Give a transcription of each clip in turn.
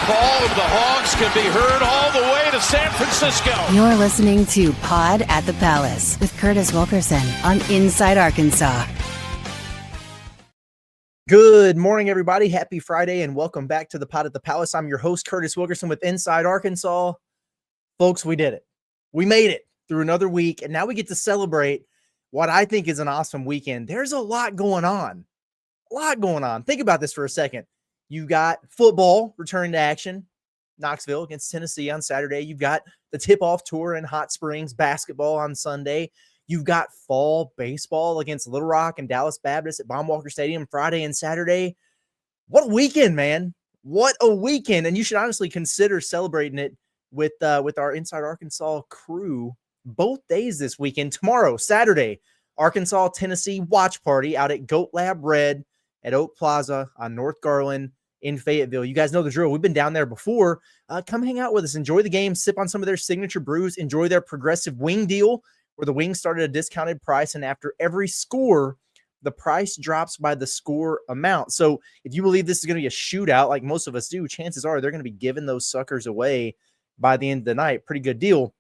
call of the Hogs can be heard all the way to San Francisco. You're listening to Pod at the Palace with Curtis Wilkerson on Inside Arkansas. Good morning, everybody. Happy Friday, and welcome back to the Pod at the Palace. I'm your host, Curtis Wilkerson with Inside Arkansas. Folks, we did it. We made it through another week, and now we get to celebrate what I think is an awesome weekend. There's a lot going on. Think about this for a second. You got football returning to action, Knoxville against Tennessee on Saturday. You've got the Tip-Off Tour in Hot Springs, basketball on Sunday. You've got fall baseball against Little Rock and Dallas Baptist at Baum-Walker Stadium Friday and Saturday. What a weekend, man. What a weekend. And you should honestly consider celebrating it with our Inside Arkansas crew both days this weekend. Tomorrow, Saturday, Arkansas, Tennessee watch party out at Goat Lab Red at Oak Plaza on North Garland in Fayetteville. You guys know the drill. We've been down there before. Come hang out with us. Enjoy the game. Sip on some of their signature brews. Enjoy their progressive wing deal where the wings start at a discounted price. And after every score, the price drops by the score amount. So if you believe this is going to be a shootout like most of us do, chances are they're going to be giving those suckers away by the end of the night. Pretty good deal.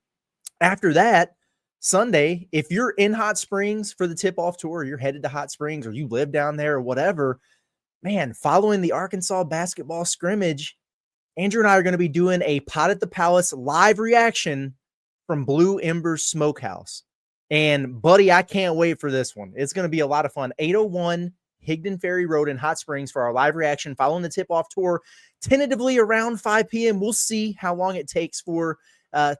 After that, Sunday, if you're in Hot Springs for the Tip-Off Tour, you're headed to Hot Springs or you live down there or whatever, man, following the Arkansas basketball scrimmage, Andrew and I are going to be doing a Pod at the Palace live reaction from Blue Embers Smokehouse. And, buddy, I can't wait for this one. It's going to be a lot of fun. 801 Higdon Ferry Road in Hot Springs for our live reaction following the Tip-Off Tour, tentatively around 5 p.m. We'll see how long it takes for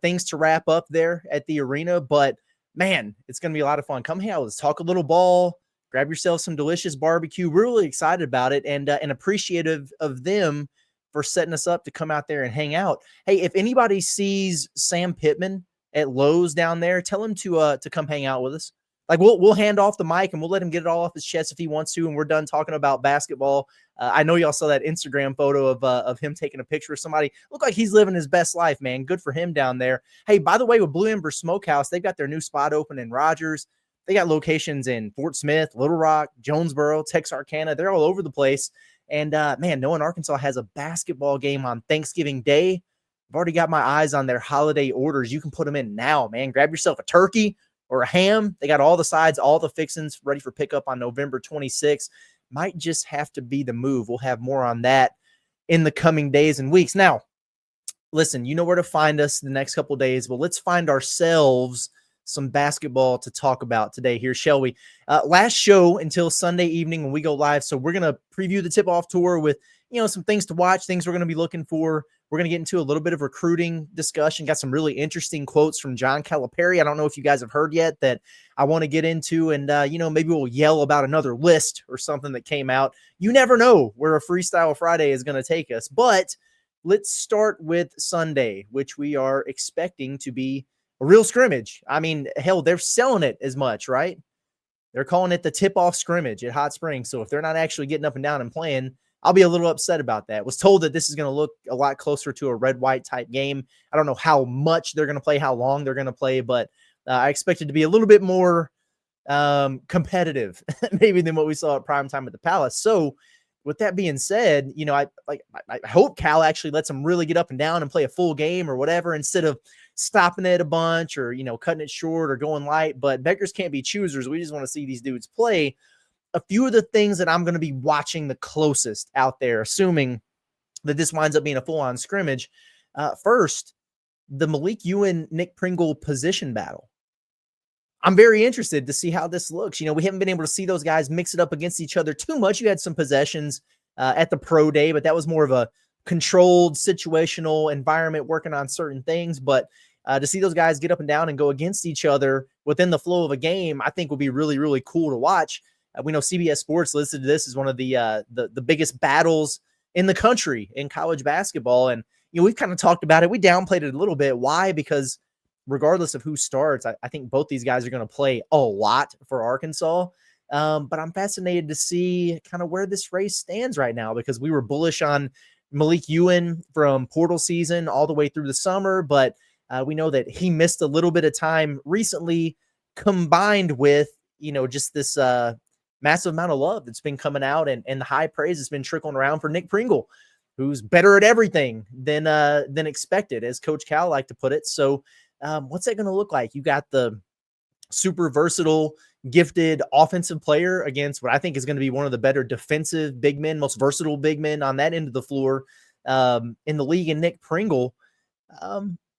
things to wrap up there at the arena, but man, it's going to be a lot of fun. Come hang out with us, talk a little ball, grab yourself some delicious barbecue. We're really excited about it and appreciative of them for setting us up to come out there and hang out. Hey, if anybody sees Sam Pittman at Lowe's down there, tell him to come hang out with us. Like we'll hand off the mic and we'll let him get it all off his chest if he wants to, and we're done talking about basketball. I know y'all saw that Instagram photo of him taking a picture of somebody. Looked like he's living his best life, man. Good for him down there. Hey, by the way, with Blue Ember Smokehouse, they've got their new spot open in Rogers. They got locations in Fort Smith, Little Rock, Jonesboro, Texarkana. They're all over the place. And man, knowing Arkansas has a basketball game on Thanksgiving Day, I've already got my eyes on their holiday orders. You can put them in now, man. Grab yourself a turkey or a ham. They got all the sides, all the fixings ready for pickup on November 26th. Might just have to be the move. We'll have more on that in the coming days and weeks. Now, listen, you know where to find us the next couple of days, but let's find ourselves some basketball to talk about today here, shall we? Last show until Sunday evening when we go live. So we're going to preview the Tip-Off Tour with, some things to watch, things we're going to be looking for. We're going to get into a little bit of recruiting discussion. Got some really interesting quotes from John Calipari. I don't know if you guys have heard yet that I want to get into, and, maybe we'll yell about another list or something that came out. You never know where a Freestyle Friday is going to take us, but let's start with Sunday, which we are expecting to be a real scrimmage. I mean, hell, they're selling it as much, right? They're calling it the Tip-Off Scrimmage at Hot Springs. So if they're not actually getting up and down and playing, I'll be a little upset about that. Was told that this is going to look a lot closer to a red-white type game. I don't know how much they're going to play, how long they're going to play, but I expect it to be a little bit more competitive maybe than what we saw at primetime at the Palace. So with that being said, I hope Cal actually lets them really get up and down and play a full game or whatever instead of stopping it a bunch or, cutting it short or going light. But beggars can't be choosers. We just want to see these dudes play. A few of the things that I'm going to be watching the closest out there, assuming that this winds up being a full-on scrimmage. First, the Malik Ewan, Nick Pringle position battle. I'm very interested to see how this looks. We haven't been able to see those guys mix it up against each other too much. You had some possessions at the pro day, but that was more of a controlled situational environment working on certain things. But to see those guys get up and down and go against each other within the flow of a game, I think will be really, really cool to watch. We know CBS Sports listed this as one of the biggest battles in the country in college basketball. And, we've kind of talked about it. We downplayed it a little bit. Why? Because regardless of who starts, I think both these guys are going to play a lot for Arkansas. But I'm fascinated to see kind of where this race stands right now, because we were bullish on Malik Ewan from portal season all the way through the summer. But we know that he missed a little bit of time recently, combined with, just this massive amount of love that's been coming out and the high praise that's been trickling around for Nick Pringle. who's better at everything than expected, as Coach Cal liked to put it. So what's that going to look like? You got the super versatile, gifted offensive player against what I think is going to be one of the better defensive big men, most versatile big men on that end of the floor in the league, and Nick Pringle.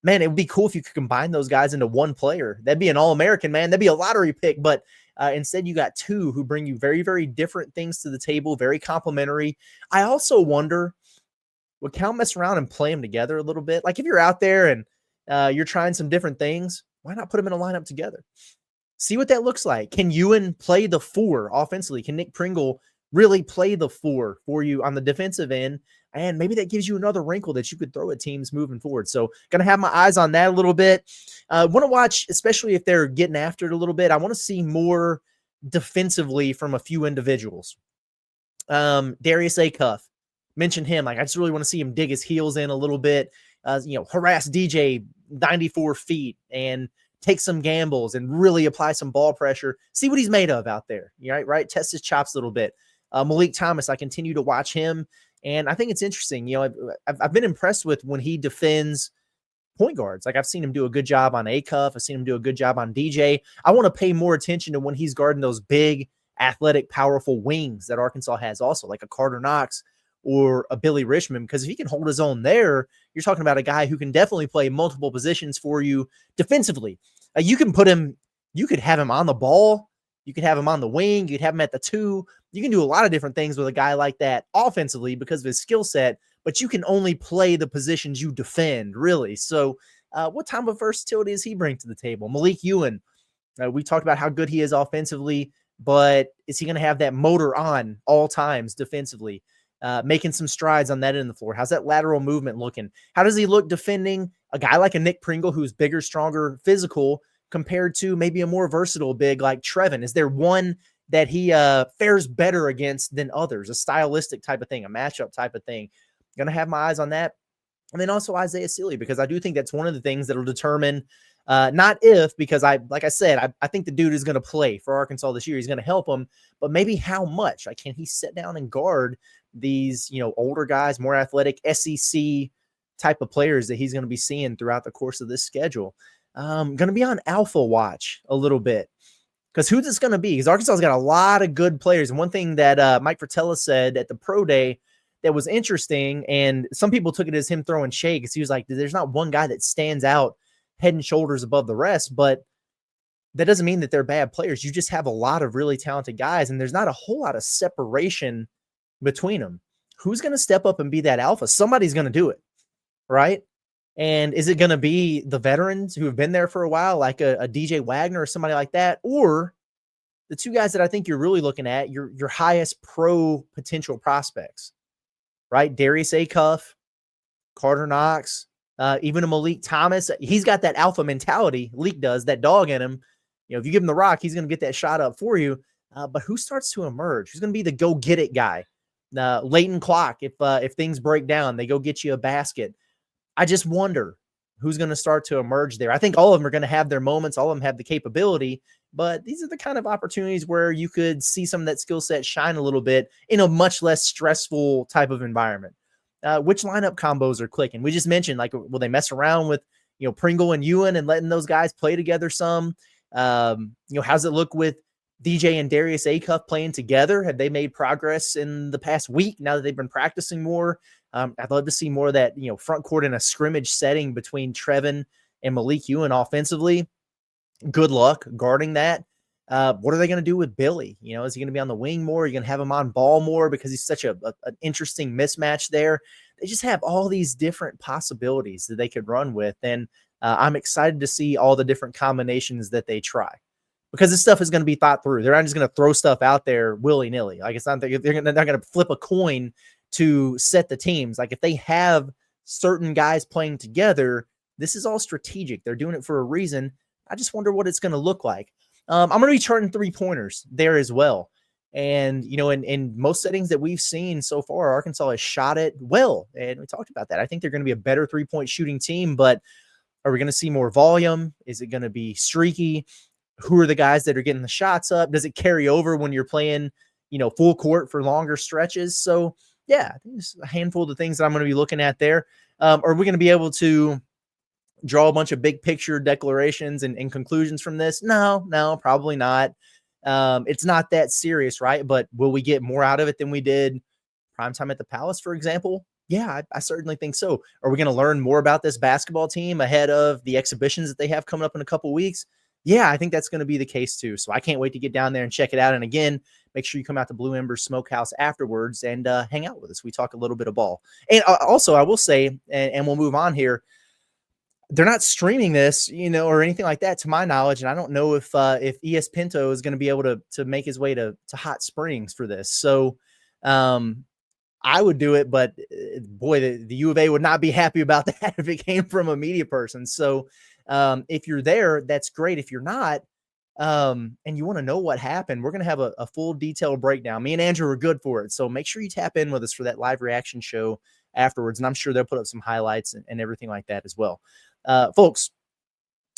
Man, it would be cool if you could combine those guys into one player. That'd be an All-American, man. That'd be a lottery pick, but instead you got two who bring you very, very different things to the table, very complementary. I also wonder, would Cal mess around and play them together a little bit? Like if you're out there and you're trying some different things, why not put them in a lineup together? See what that looks like. Can Ewan play the four offensively? Can Nick Pringle really play the four for you on the defensive end? And maybe that gives you another wrinkle that you could throw at teams moving forward. So going to have my eyes on that a little bit. Want to watch, especially if they're getting after it a little bit, I want to see more defensively from a few individuals. Darius Acuff, mentioned him. Like, I just really want to see him dig his heels in a little bit, harass DJ 94 feet and take some gambles and really apply some ball pressure. See what he's made of out there. Right? Test his chops a little bit. Malik Thomas, I continue to watch him. And I think it's interesting. I've been impressed with when he defends point guards. Like, I've seen him do a good job on Acuff. I've seen him do a good job on DJ. I want to pay more attention to when he's guarding those big, athletic, powerful wings that Arkansas has also, like a Carter Knox or a Billy Richmond, because if he can hold his own there, you're talking about a guy who can definitely play multiple positions for you defensively. You could have him on the ball. You could have him on the wing. You could have him at the two. You can do a lot of different things with a guy like that offensively because of his skill set, but you can only play the positions you defend, really. So what type of versatility does he bring to the table? Malik Ewan, we talked about how good he is offensively, but is he going to have that motor on all times defensively, making some strides on that end of the floor? How's that lateral movement looking? How does he look defending a guy like a Nick Pringle who's bigger, stronger, physical, compared to maybe a more versatile big like Trevin? Is there one that he fares better against than others, a stylistic type of thing, a matchup type of thing? Going to have my eyes on that. And then also Isaiah Sealy, because I do think that's one of the things that will determine not if, because like I said, I think the dude is going to play for Arkansas this year. He's going to help them, but maybe how much. Like, can he sit down and guard these, older guys, more athletic SEC type of players that he's going to be seeing throughout the course of this schedule? Going to be on alpha watch a little bit, because who's this going to be? Because Arkansas's got a lot of good players. And one thing that Mike Fratello said at the pro day that was interesting, and some people took it as him throwing shade, because he was like, there's not one guy that stands out head and shoulders above the rest, but that doesn't mean that they're bad players. You just have a lot of really talented guys, and there's not a whole lot of separation between them. Who's going to step up and be that alpha? Somebody's going to do it, right? And is it going to be the veterans who have been there for a while, like a DJ Wagner or somebody like that? Or the two guys that I think you're really looking at, your highest pro potential prospects, right? Darius Acuff, Carter Knox, even a Malik Thomas. He's got that alpha mentality. Leak does, that dog in him. If you give him the rock, he's going to get that shot up for you. But who starts to emerge? Who's going to be the go get it guy? Leighton Clock, if things break down, they go get you a basket. I just wonder who's going to start to emerge there. I think all of them are going to have their moments. All of them have the capability, but these are the kind of opportunities where you could see some of that skill set shine a little bit in a much less stressful type of environment. Which lineup combos are clicking? We just mentioned, like, will they mess around with, Pringle and Ewan and letting those guys play together some? How's it look with DJ and Darius Acuff playing together? Have they made progress in the past week now that they've been practicing more? I'd love to see more of that, front court in a scrimmage setting between Trevin and Malik Ewan offensively. Good luck guarding that. What are they going to do with Billy? Is he going to be on the wing more? Are you going to have him on ball more because he's such an interesting mismatch there? They just have all these different possibilities that they could run with. And I'm excited to see all the different combinations that they try, because this stuff is going to be thought through. They're not just going to throw stuff out there willy-nilly. Like, it's not, they're not going to flip a coin to set the teams. Like, if they have certain guys playing together, this is all strategic. They're doing it for a reason. I just wonder what it's going to look like. I'm going to be charting 3-pointers there as well. And, in most settings that we've seen so far, Arkansas has shot it well. And we talked about that. I think they're going to be a better 3-point shooting team, but are we going to see more volume? Is it going to be streaky? Who are the guys that are getting the shots up? Does it carry over when you're playing, full court for longer stretches? So Yeah, I think there's a handful of the things that I'm going to be looking at there. Are we going to be able to draw a bunch of big picture declarations and conclusions from this? No, probably not. It's not that serious, right? But will we get more out of it than we did primetime at the Palace, for example? Yeah, I certainly think so. Are we going to learn more about this basketball team ahead of the exhibitions that they have coming up in a couple weeks? Yeah, I think that's going to be the case too. So I can't wait to get down there and check it out. And again, make sure you come out to Blue Ember Smokehouse afterwards and hang out with us. We talk a little bit of ball. And also, I will say, and we'll move on here, they're not streaming this, or anything like that, to my knowledge. And I don't know if ES Pinto is going to be able to make his way to Hot Springs for this. So I would do it, but boy, the U of A would not be happy about that if it came from a media person. So if you're there, that's great. If you're not, and you want to know what happened, we're going to have a full detailed breakdown. Me and Andrew are good for it. So make sure you tap in with us for that live reaction show afterwards. And I'm sure they'll put up some highlights and everything like that as well. Folks,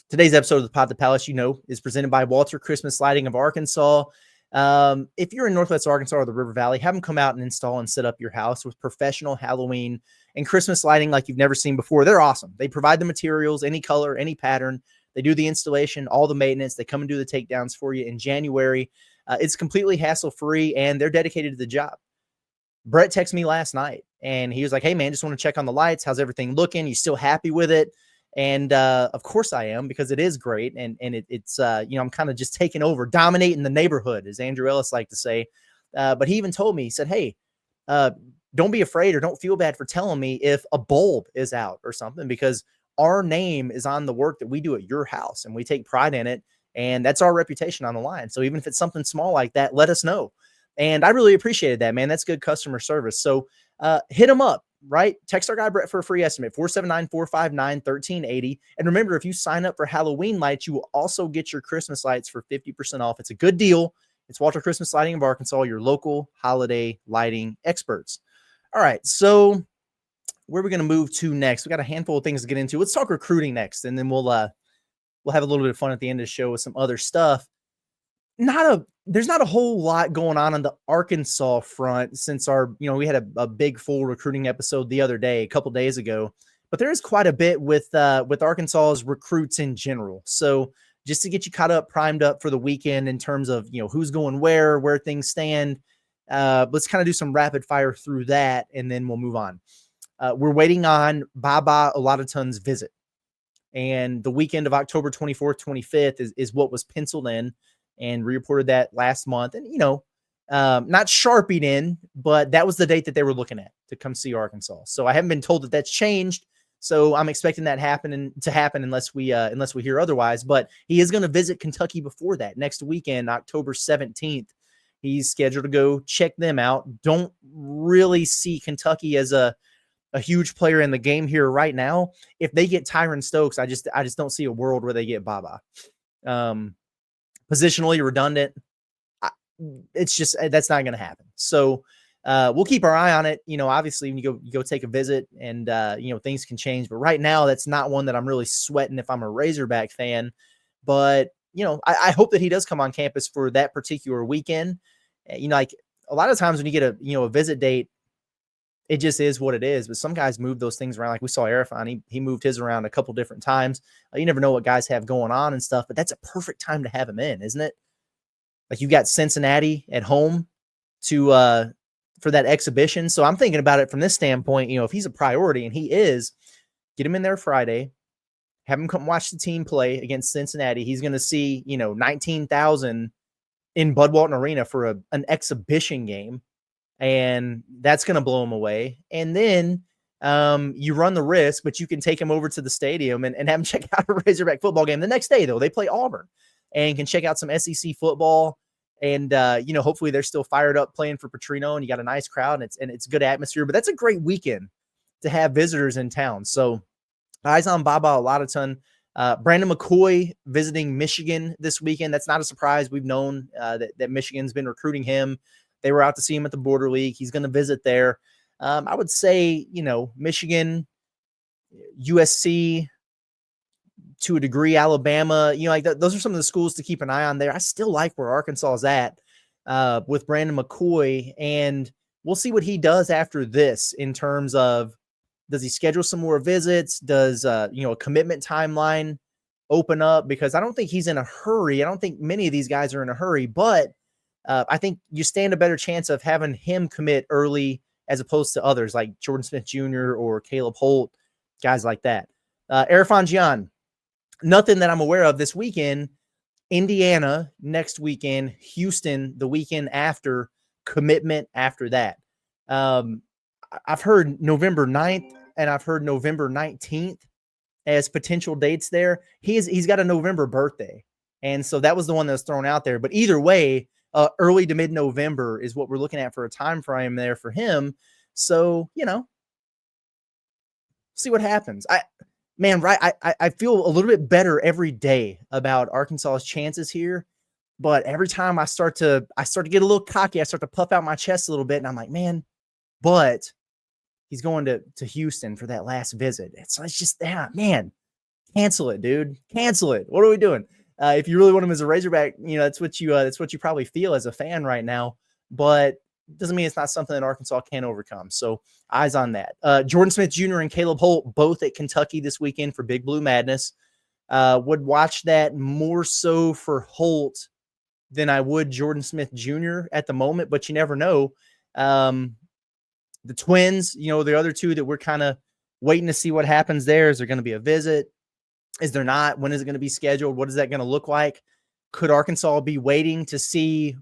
today's episode of the Pod the Palace, is presented by Walter Christmas Lighting of Arkansas. If you're in Northwest Arkansas or the River Valley, have them come out and install and set up your house with professional Halloween and Christmas lighting like you've never seen before. They're awesome. They provide the materials, any color, any pattern. They do the installation, all the maintenance. They come and do the takedowns for you in January. It's completely hassle-free, and they're dedicated to the job. Brett texted me last night, and he was like, hey, man, just want to check on the lights. How's everything looking? You still happy with it? And of course I am, because it is great. And it's I'm kind of just taking over, dominating the neighborhood, as Andrew Ellis liked to say. But he even told me, he said, hey, don't be afraid or don't feel bad for telling me if a bulb is out or something, because our name is on the work that we do at your house and we take pride in it. And that's our reputation on the line. So even if it's something small like that, let us know. And I really appreciated that, man. That's good customer service. So hit them up. Right? Text our guy Brett for a free estimate, 479-459-1380. And remember, if you sign up for Halloween lights, you will also get your Christmas lights for 50% off. It's a good deal. It's Walter Christmas Lighting of Arkansas, your local holiday lighting experts. All right, so where are we going to move to next? We got a handful of things to get into. Let's talk recruiting next, and then we'll have a little bit of fun at the end of the show with some other stuff. There's not a whole lot going on the Arkansas front since we had a big full recruiting episode the other day, a couple days ago, but there is quite a bit with Arkansas's recruits in general. So just to get you caught up, primed up for the weekend in terms of, who's going where things stand. Let's kind of do some rapid fire through that, and then we'll move on. We're waiting on Baba Oladatun's visit, and the weekend of October 24th, 25th is what was penciled in. And reported that last month, and not sharpied in, but that was the date that they were looking at to come see Arkansas. So I haven't been told that that's changed. So I'm expecting that to happen unless we hear otherwise. But he is going to visit Kentucky before that next weekend, October 17th. He's scheduled to go check them out. Don't really see Kentucky as a huge player in the game here right now. If they get Tyron Stokes, I just don't see a world where they get Baba. Positionally redundant. It's just, that's not going to happen. So we'll keep our eye on it. Obviously when you go take a visit and, things can change, but right now that's not one that I'm really sweating if I'm a Razorback fan, but I hope that he does come on campus for that particular weekend. Like a lot of times when you get a visit date, it just is what it is. But some guys move those things around. Like we saw Arafan, he moved his around a couple different times. You never know what guys have going on and stuff, but that's a perfect time to have him in, isn't it? Like you got Cincinnati at home for that exhibition. So I'm thinking about it from this standpoint, if he's a priority, and he is, get him in there Friday, have him come watch the team play against Cincinnati. He's going to see, 19,000 in Bud Walton Arena for an exhibition game. And that's going to blow him away. And then you run the risk, but you can take him over to the stadium and have him check out a Razorback football game. The next day, though, they play Auburn and can check out some SEC football. And, hopefully they're still fired up playing for Petrino, and you got a nice crowd, and it's good atmosphere. But that's a great weekend to have visitors in town. So eyes on Baba Oladatun. Brandon McCoy visiting Michigan this weekend. That's not a surprise. We've known that Michigan's been recruiting him. They were out to see him at the Border League. He's going to visit there. I would say, Michigan, USC, to a degree, Alabama, those are some of the schools to keep an eye on there. I still like where Arkansas is at with Brandon McCoy. And we'll see what he does after this in terms of, does he schedule some more visits? Does, a commitment timeline open up? Because I don't think he's in a hurry. I don't think many of these guys are in a hurry, but I think you stand a better chance of having him commit early as opposed to others like Jordan Smith Jr. or Caleb Holt, guys like that. Erfan Gian, nothing that I'm aware of this weekend. Indiana next weekend, Houston the weekend after, commitment after that. I've heard November 9th and I've heard November 19th as potential dates there. He's got a November birthday. And so that was the one that was thrown out there. But either way, early to mid-November is what we're looking at for a time frame there for him. So, see what happens. I feel a little bit better every day about Arkansas's chances here. But every time I start to get a little cocky, I start to puff out my chest a little bit, and I'm like, man, but he's going to Houston for that last visit. It's just, man, cancel it, dude. Cancel it. What are we doing? If you really want him as a Razorback, that's what you probably feel as a fan right now. But doesn't mean it's not something that Arkansas can overcome. So eyes on that. Jordan Smith Jr. and Caleb Holt both at Kentucky this weekend for Big Blue Madness. Would watch that more so for Holt than I would Jordan Smith Jr. at the moment, but you never know. The twins, the other two that we're kind of waiting to see what happens there. Is there going to be a visit? Is there not? When is it going to be scheduled? What is that going to look like? Could Arkansas be waiting to see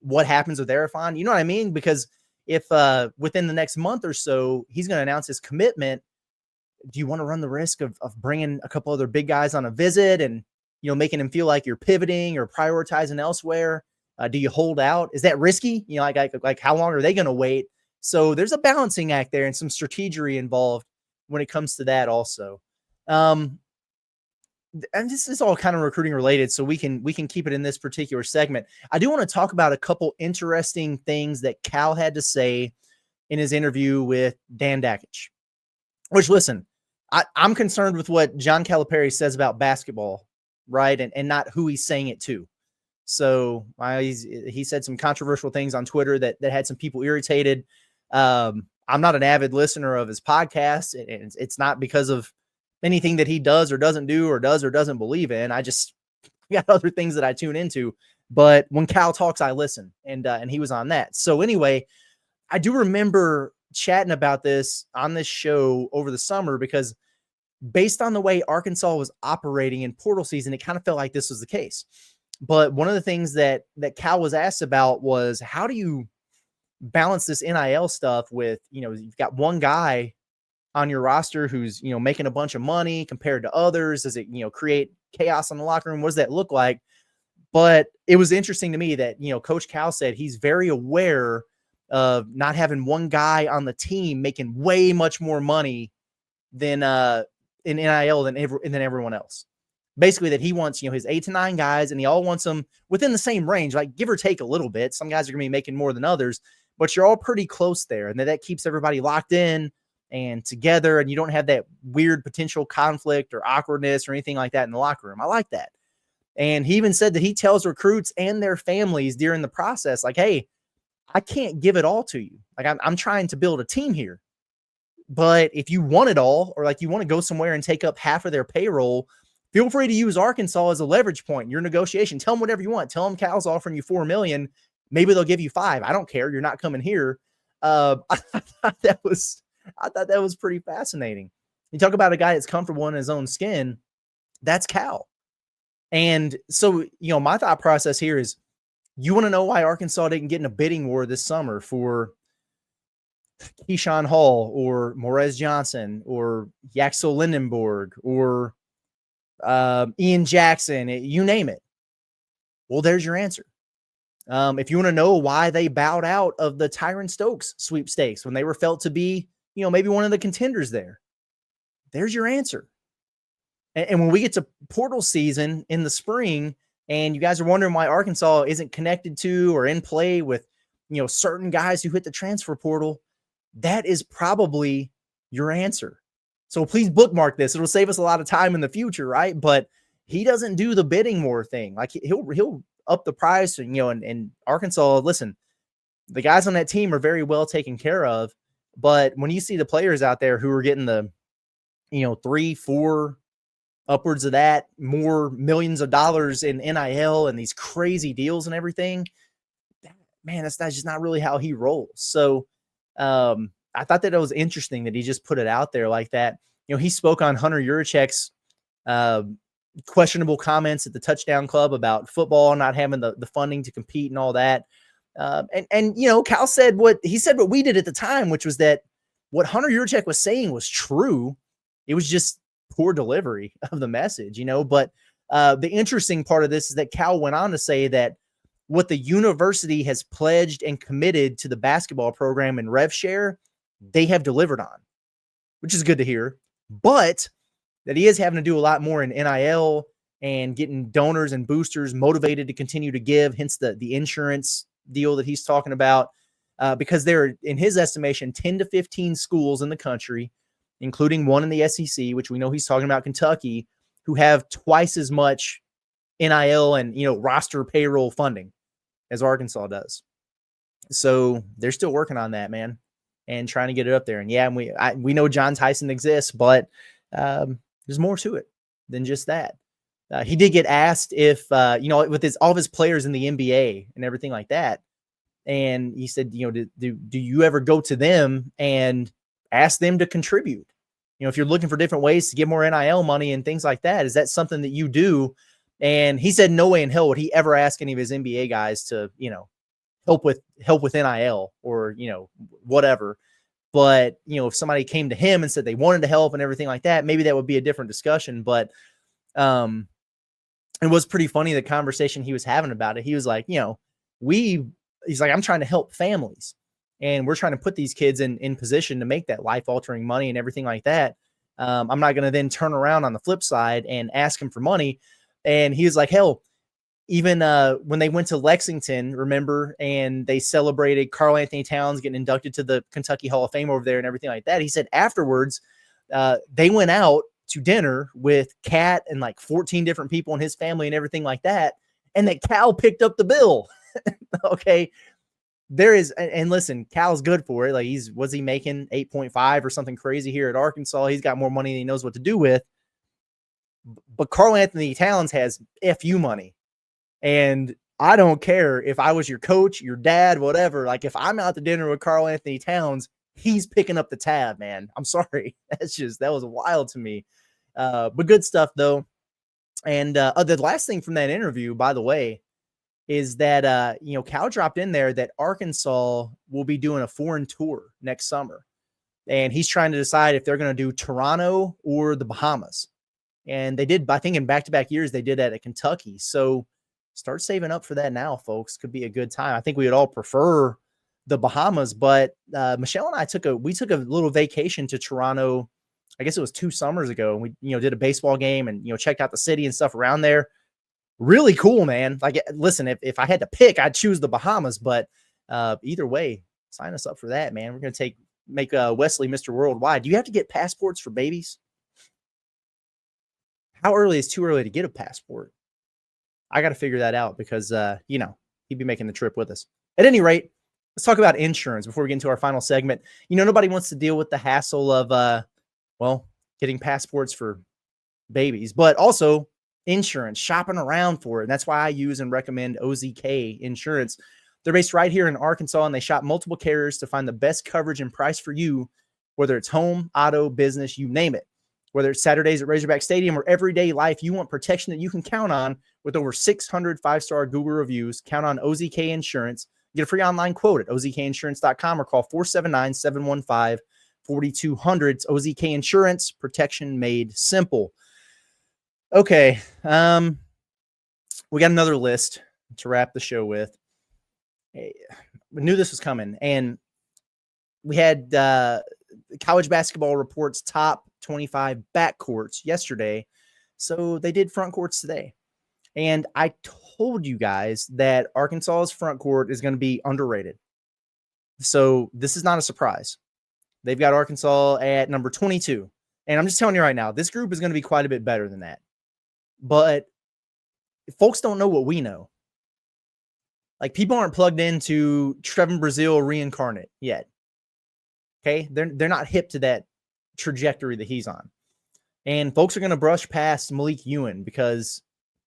what happens with Erfan? You know what I mean? Because if within the next month or so, he's going to announce his commitment, do you want to run the risk of bringing a couple other big guys on a visit and, making him feel like you're pivoting or prioritizing elsewhere? Do you hold out? Is that risky? Like how long are they going to wait? So there's a balancing act there and some strategery involved when it comes to that also. And this is all kind of recruiting related, so we can keep it in this particular segment. I do want to talk about a couple interesting things that Cal had to say in his interview with Dan Dakich, which, listen, I'm concerned with what John Calipari says about basketball, right? And not who he's saying it to. So he said some controversial things on Twitter that had some people irritated. I'm not an avid listener of his podcast, and it's not because of anything that he does or doesn't do or does or doesn't believe in. I just got other things that I tune into. But when Cal talks, I listen, and he was on that. So anyway, I do remember chatting about this on this show over the summer because based on the way Arkansas was operating in portal season, it kind of felt like this was the case. But one of the things that Cal was asked about was, how do you balance this NIL stuff with, you've got one guy on your roster who's, making a bunch of money compared to others? Does it, create chaos in the locker room? What does that look like? But it was interesting to me that, Coach Cal said he's very aware of not having one guy on the team making way much more money than in NIL than everyone else. Basically that he wants, his 8 to 9 guys, and he all wants them within the same range, like give or take a little bit. Some guys are going to be making more than others, but you're all pretty close there. And that keeps everybody locked in and together, and you don't have that weird potential conflict or awkwardness or anything like that in the locker room. I like that. And he even said that he tells recruits and their families during the process, like, hey, I can't give it all to you. Like I'm trying to build a team here. But if you want it all, or like you want to go somewhere and take up half of their payroll, feel free to use Arkansas as a leverage point in your negotiation. Tell them whatever you want. Tell them Cal's offering you $4 million. Maybe they'll give you $5 million. I don't care. You're not coming here. I thought that was pretty fascinating. You talk about a guy that's comfortable in his own skin. That's Cal. And so, my thought process here is, you want to know why Arkansas didn't get in a bidding war this summer for Keyshawn Hall or Morez Johnson or Yaxel Lindenborg or Ian Jackson, you name it. Well, there's your answer. If you want to know why they bowed out of the Tyron Stokes sweepstakes when they were felt to be, maybe one of the contenders there's your answer. And when we get to portal season in the spring, and you guys are wondering why Arkansas isn't connected to or in play with, certain guys who hit the transfer portal, that is probably your answer. So please bookmark this. It'll save us a lot of time in the future, right? But he doesn't do the bidding war thing. Like he'll up the price, and Arkansas, listen, the guys on that team are very well taken care of. But when you see the players out there who are getting the, 3, 4, upwards of that, more millions of dollars in NIL and these crazy deals and everything, man, that's just not really how he rolls. So I thought that it was interesting that he just put it out there like that. He spoke on Hunter Yurichek's questionable comments at the Touchdown Club about football not having the funding to compete and all that. Cal said what we did at the time, which was that what Hunter Yurichek was saying was true. It was just poor delivery of the message, but the interesting part of this is that Cal went on to say that what the university has pledged and committed to the basketball program and rev share, they have delivered on, which is good to hear, but that he is having to do a lot more in NIL and getting donors and boosters motivated to continue to give, hence the insurance deal that he's talking about, because there are, in his estimation, 10 to 15 schools in the country, including one in the SEC, which we know he's talking about Kentucky, who have twice as much NIL and, roster payroll funding as Arkansas does. So they're still working on that, man, and trying to get it up there. And yeah, we know John Tyson exists, but there's more to it than just that. He did get asked if, with all of his players in the NBA and everything like that. And he said, do you ever go to them and ask them to contribute? If you're looking for different ways to get more NIL money and things like that, is that something that you do? And he said, no way in hell would he ever ask any of his NBA guys to, help with NIL or, whatever. But, if somebody came to him and said they wanted to help and everything like that, maybe that would be a different discussion. But it was pretty funny, the conversation he was having about it. He was like, he's like, I'm trying to help families. And we're trying to put these kids in position to make that life-altering money and everything like that. I'm not going to then turn around on the flip side and ask him for money. And he was like, hell, even when they went to Lexington, remember, and they celebrated Karl Anthony Towns getting inducted to the Kentucky Hall of Fame over there and everything like that. He said afterwards, they went out to dinner with Cat and like 14 different people in his family and everything like that. And that Cal picked up the bill. Okay. There is, and listen, Cal's good for it. Like was he making 8.5 or something crazy here at Arkansas? He's got more money than he knows what to do with. But Karl Anthony Towns has FU money. And I don't care if I was your coach, your dad, whatever. Like if I'm out to dinner with Karl Anthony Towns, he's picking up the tab, man. I'm sorry. That was wild to me. But good stuff though. And the last thing from that interview, by the way, is that, Cal dropped in there that Arkansas will be doing a foreign tour next summer. And he's trying to decide if they're going to do Toronto or the Bahamas. And they did, I think in back-to-back years, they did that at Kentucky. So start saving up for that now, folks. Could be a good time. I think we would all prefer the Bahamas, but Michelle and I took a little vacation to Toronto. I guess it was 2 summers ago. And we, did a baseball game and, checked out the city and stuff around there. Really cool, man. Like, listen, if I had to pick, I'd choose the Bahamas, but either way, sign us up for that, man. We're going to make Wesley Mr. Worldwide. Do you have to get passports for babies? How early is too early to get a passport? I got to figure that out because, he'd be making the trip with us. At any rate, let's talk about insurance before we get into our final segment. Nobody wants to deal with the hassle of, getting passports for babies, but also insurance, shopping around for it. And that's why I use and recommend OZK Insurance. They're based right here in Arkansas, and they shop multiple carriers to find the best coverage and price for you, whether it's home, auto, business, you name it. Whether it's Saturdays at Razorback Stadium or everyday life, you want protection that you can count on. With over 600 5-star Google reviews, count on OZK Insurance. Get a free online quote at ozkinsurance.com or call 479-715-4200. It's OZK Insurance, protection made simple. Okay, we got another list to wrap the show with. We knew this was coming, and we had College Basketball Report's top 25 backcourts yesterday, so they did front courts today. And I told you guys that Arkansas's front court is going to be underrated. So this is not a surprise. They've got Arkansas at number 22. And I'm just telling you right now, this group is going to be quite a bit better than that. But folks don't know what we know. Like, people aren't plugged into Trevin Brazile reincarnate yet. Okay, they're not hip to that trajectory that he's on, and folks are going to brush past Malik Ewan because,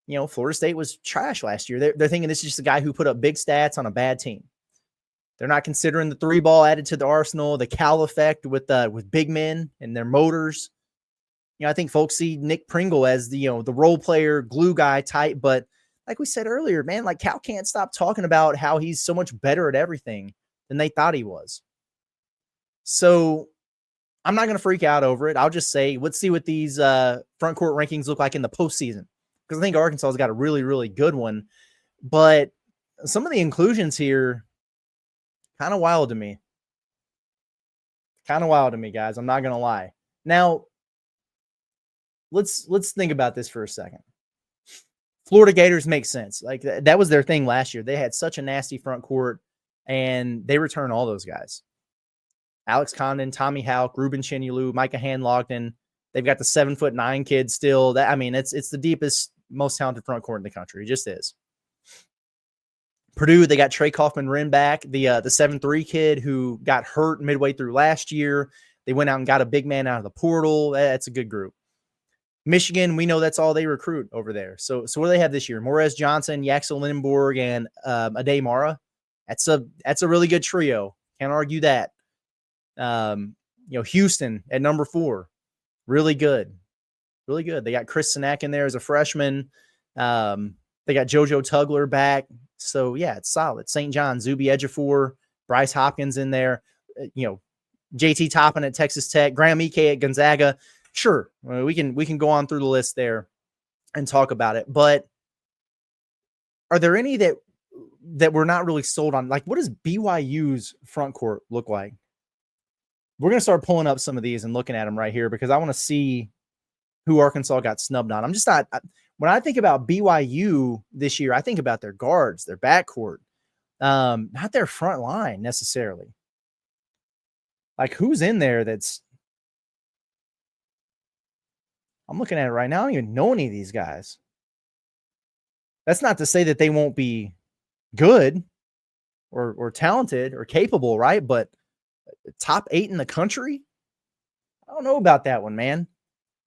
you know, Florida State was trash last year. They're thinking this is just a guy who put up big stats on a bad team. They're not considering the 3-ball added to the arsenal, the Cal effect with big men and their motors. You know, I think folks see Nick Pringle as the, you know, the role player, glue guy type, but like we said earlier, man, like, Cal can't stop talking about how he's so much better at everything than they thought he was. So I'm not going to freak out over it. I'll just say, let's see what these front court rankings look like in the postseason, because I think Arkansas has got a really, really good one. But some of the inclusions here, kind of wild to me. Kind of wild to me, guys. I'm not going to lie. Now, let's think about this for a second. Florida Gators make sense. Like, that was their thing last year. They had such a nasty front court, and they return all those guys. Alex Condon, Tommy Houck, Ruben Chinulu, Micah Hand-Logden. They've got the 7'9" kid still. That, I mean, it's the deepest, most talented front court in the country. It just is. Purdue, they got Trey Kaufman-Renn back, the 7'3" kid who got hurt midway through last year. They went out and got a big man out of the portal. That's a good group. Michigan, we know that's all they recruit over there. So what do they have this year? Morez Johnson, Yaxel Lindenborg, and Ade Mara. That's a really good trio. Can't argue that. You know, Houston at number 4, really good, really good. They got Chris Sinak in there as a freshman. They got JoJo Tugler back. So yeah, it's solid. St. John, Zuby Ejiofor, Bryce Hopkins in there. You know, JT Toppin at Texas Tech, Graham Ike at Gonzaga. Sure, we can go on through the list there and talk about it. But are there any that we're not really sold on? Like, what does BYU's front court look like? We're going to start pulling up some of these and looking at them right here because I want to see who Arkansas got snubbed on. I'm just not – when I think about BYU this year, I think about their guards, their backcourt, not their front line necessarily. Like, who's in there that's – I'm looking at it right now. I don't even know any of these guys. That's not to say that they won't be good or talented or capable, right? But top 8 in the country? I don't know about that one, man.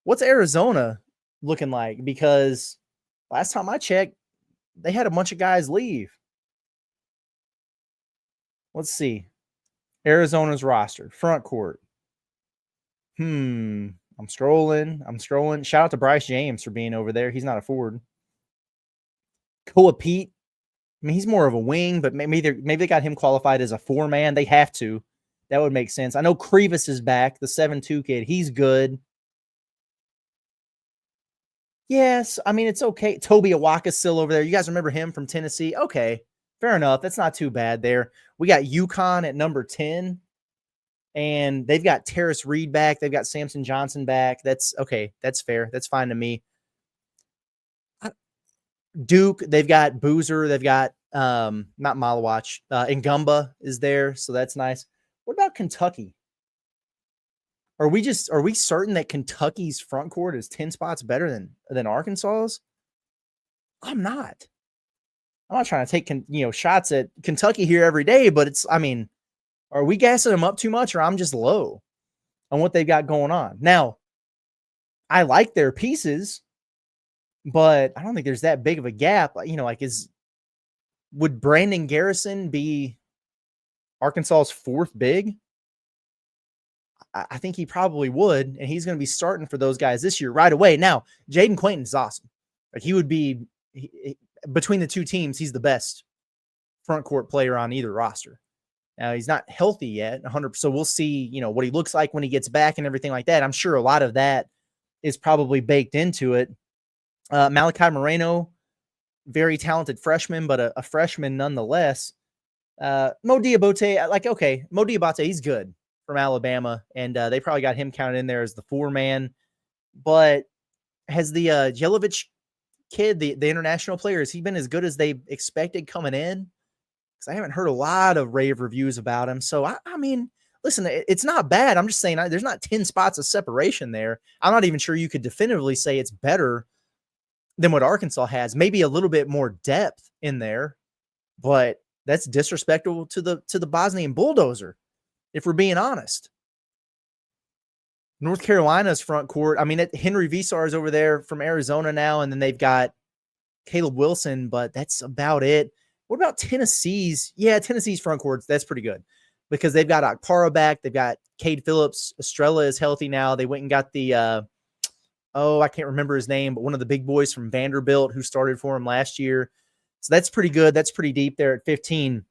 What's Arizona looking like? Because last time I checked, they had a bunch of guys leave. Let's see. Arizona's roster, front court. I'm scrolling. Shout out to Bryce James for being over there. He's not a forward. Koa Pete. I mean, he's more of a wing, but maybe they got him qualified as a 4-man. They have to. That would make sense. I know Krivas is back, the 7'2" kid. He's good. Yes, I mean, it's okay. Toby Awaka's still over there. You guys remember him from Tennessee? Okay, fair enough. That's not too bad there. We got UConn at number 10, and they've got Terrace Reed back. They've got Samson Johnson back. That's okay. That's fair. That's fine to me. Duke, they've got Boozer. They've got not Malawach. Ngumba is there, so that's nice. What about Kentucky? Are we certain that Kentucky's front court is 10 spots better than Arkansas's? I'm not trying to take shots at Kentucky here every day, but are we gassing them up too much, or I'm just low on what they've got going on? Now, I like their pieces, but I don't think there's that big of a gap. Would Brandon Garrison be Arkansas's 4th big? I think he probably would, and he's going to be starting for those guys this year right away. Now, Jaden Quainton is awesome. Like, he would be between the two teams, he's the best front court player on either roster. Now, he's not healthy yet, 100%. So we'll see, what he looks like when he gets back and everything like that. I'm sure a lot of that is probably baked into it. Malachi Moreno, very talented freshman, but a freshman nonetheless. Mo Diabate, Mo Diabate, he's good from Alabama, and they probably got him counted in there as the 4-man. But has the Jelovich kid, the international player, has he been as good as they expected coming in? Because I haven't heard a lot of rave reviews about him. So, I mean, listen, it's not bad. I'm just saying there's not 10 spots of separation there. I'm not even sure you could definitively say it's better than what Arkansas has. Maybe a little bit more depth in there, but that's disrespectful to the Bosnian Bulldozer, if we're being honest. North Carolina's front court, I mean, Henry Visar is over there from Arizona now, and then they've got Caleb Wilson, but that's about it. What about Tennessee's? Yeah, Tennessee's front court, that's pretty good because they've got Akpara back. They've got Cade Phillips. Estrella is healthy now. They went and got the, I can't remember his name, but one of the big boys from Vanderbilt who started for him last year. So that's pretty good. That's pretty deep there at 15.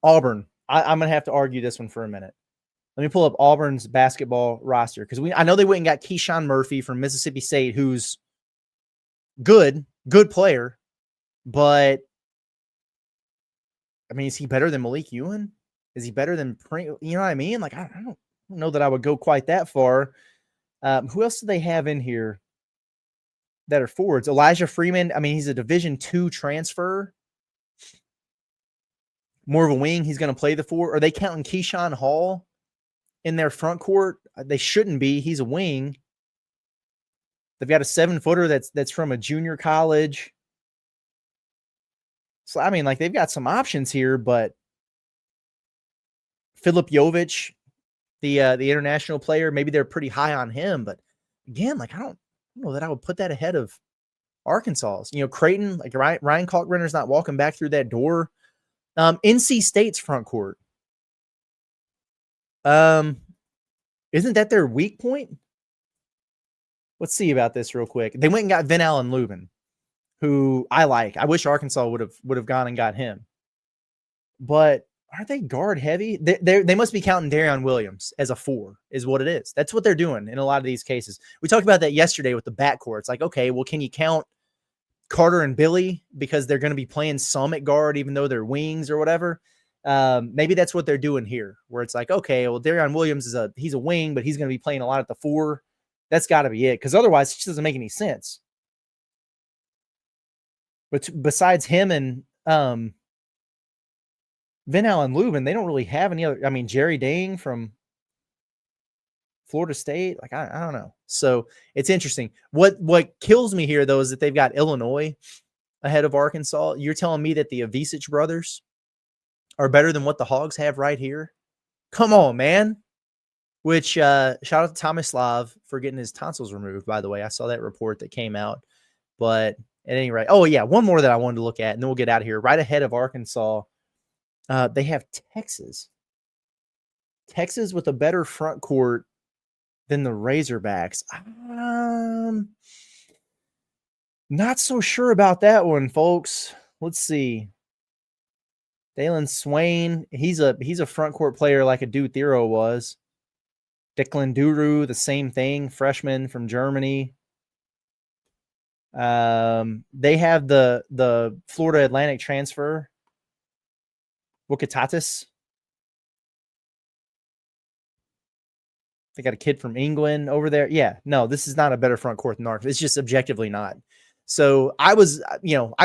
Auburn. I'm going to have to argue this one for a minute. Let me pull up Auburn's basketball roster because I know they went and got Keyshawn Murphy from Mississippi State, who's good player, but I mean, is he better than Malik Ewan? Is he better than you know what I mean? Like, I don't know that I would go quite that far. Who else do they have in here that are forwards? Elijah Freeman. I mean, he's a Division II transfer. More of a wing. He's going to play the four. Are they counting Keyshawn Hall in their front court? They shouldn't be. He's a wing. They've got a 7-footer that's from a junior college. So, I mean, like, they've got some options here, but Filip Jovic, the international player, maybe they're pretty high on him. But, again, like, I don't know that I would put that ahead of Arkansas's. You know, Creighton, like, Ryan Kalkbrenner's not walking back through that door. NC State's front court. Isn't that their weak point? Let's see about this real quick. They went and got Vin Allen Lubin, who I like. I wish Arkansas would have gone and got him. But aren't they guard heavy? They must be counting Darion Williams as a 4 is what it is. That's what they're doing in a lot of these cases. We talked about that yesterday with the backcourt. It's like, okay, well, can you count Carter and Billy because they're going to be playing some at guard even though they're wings or whatever? Maybe that's what they're doing here, where it's like, okay, well, Darion Williams he's a wing, but he's going to be playing a lot at the 4. That's got to be it, because otherwise it just doesn't make any sense. But besides him and Vin Allen Lubin, they don't really have any other. I mean, Jerry Dang from Florida State, like I don't know. So it's interesting. What kills me here though is that they've got Illinois ahead of Arkansas. You're telling me that the Avicic brothers are better than what the Hogs have right here? Come on, man. Which shout out to Tomislav for getting his tonsils removed, by the way. I saw that report that came out. But at any rate, oh yeah, one more that I wanted to look at, and then we'll get out of here. Right ahead of Arkansas, they have Texas. Texas with a better front court than the Razorbacks. Not so sure about that one, folks. Let's see. Dalen Swain, he's a front court player like a Dude Thero was. Declan Duru, the same thing, freshman from Germany. They have the Florida Atlantic transfer, Wukatatis. They got a kid from England over there. Yeah, no, this is not a better front court than Arkansas. It's just objectively not. So I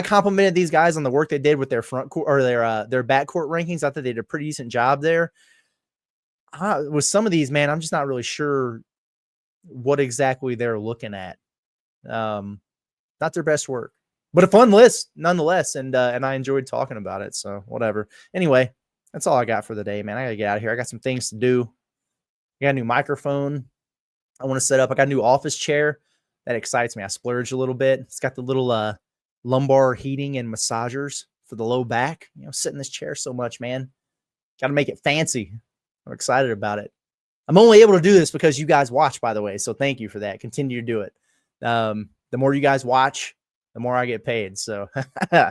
complimented these guys on the work they did with their front court or their backcourt rankings. I thought they did a pretty decent job there. With some of these, man, I'm just not really sure what exactly they're looking at. Not their best work, but a fun list nonetheless. And I enjoyed talking about it. So whatever. Anyway, that's all I got for the day, man. I gotta get out of here. I got some things to do. I got a new microphone I want to set up. I got a new office chair. That excites me. I splurged a little bit. It's got the little lumbar heating and massagers for the low back. You know, sit in this chair so much, man. Got to make it fancy. I'm excited about it. I'm only able to do this because you guys watch, by the way. So thank you for that. Continue to do it. The more you guys watch, the more I get paid. So,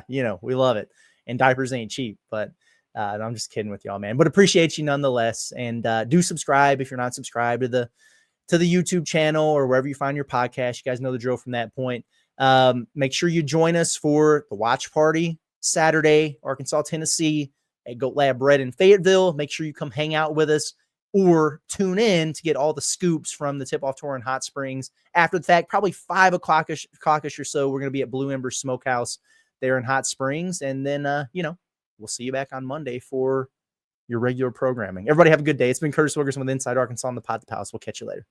we love it. And diapers ain't cheap, but I'm just kidding with y'all, man. But appreciate you nonetheless. And do subscribe if you're not subscribed to the YouTube channel or wherever you find your podcast. You guys know the drill from that point. Make sure you join us for the watch party Saturday, Arkansas, Tennessee at Goat Lab Bread in Fayetteville. Make sure you come hang out with us or tune in to get all the scoops from the Tip-Off Tour in Hot Springs. After the fact, probably 5 o'clock-ish or so, we're going to be at Blue Ember Smokehouse there in Hot Springs. And then, we'll see you back on Monday for your regular programming. Everybody have a good day. It's been Curtis Wilkerson with Inside Arkansas on the Pod the Palace. We'll catch you later.